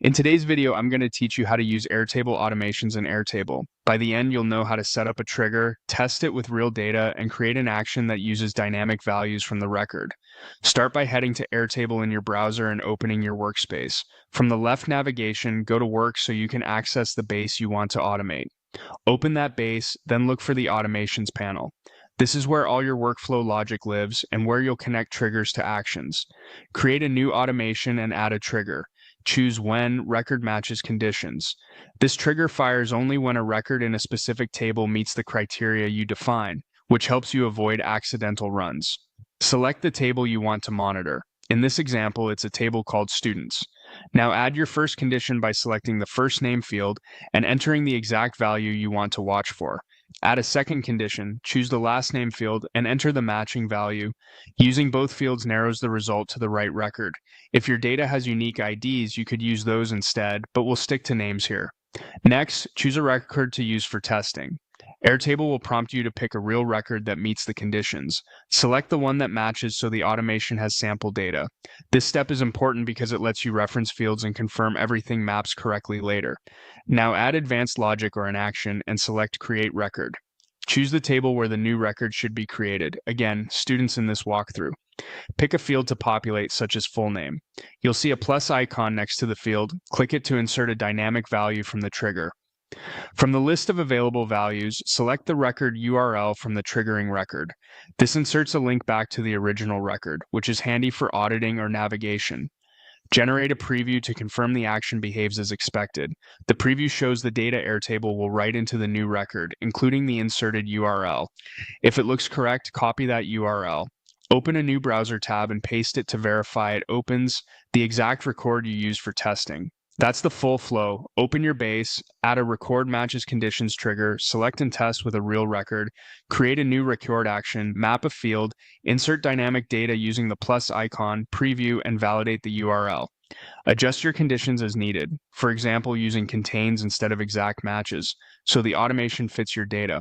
In today's video, I'm going to teach you how to use Airtable automations in Airtable. By the end, you'll know how to set up a trigger, test it with real data, and create an action that uses dynamic values from the record. Start by heading to Airtable in your browser and opening your workspace. From the left navigation, go to Work so you can access the base you want to automate. Open that base, then look for the Automations panel. This is where all your workflow logic lives and where you'll connect triggers to actions. Create a new automation and add a trigger. Choose when record matches conditions. This trigger fires only when a record in a specific table meets the criteria you define, which helps you avoid accidental runs. Select the table you want to monitor. In this example, it's a table called Students. Now add your first condition by selecting the first name field and entering the exact value you want to watch for. Add a second condition, choose the last name field, and enter the matching value. Using both fields narrows the result to the right record. If your data has unique IDs, you could use those instead, but we'll stick to names here. Next, choose a record to use for testing. Airtable will prompt you to pick a real record that meets the conditions. Select the one that matches so the automation has sample data. This step is important because it lets you reference fields and confirm everything maps correctly later. Now add advanced logic or an action and select Create Record. Choose the table where the new record should be created. Again, students in this walkthrough. Pick a field to populate, such as full name. You'll see a plus icon next to the field. Click it to insert a dynamic value from the trigger. From the list of available values, select the record URL from the triggering record. This inserts a link back to the original record, which is handy for auditing or navigation. Generate a preview to confirm the action behaves as expected. The preview shows the data Airtable will write into the new record, including the inserted URL. If it looks correct, copy that URL. Open a new browser tab and paste it to verify it opens the exact record you used for testing. That's the full flow. Open your base, add a record matches conditions trigger, select and test with a real record, create a new record action, map a field, insert dynamic data using the plus icon, preview, and validate the URL. Adjust your conditions as needed, for example using contains instead of exact matches, so the automation fits your data.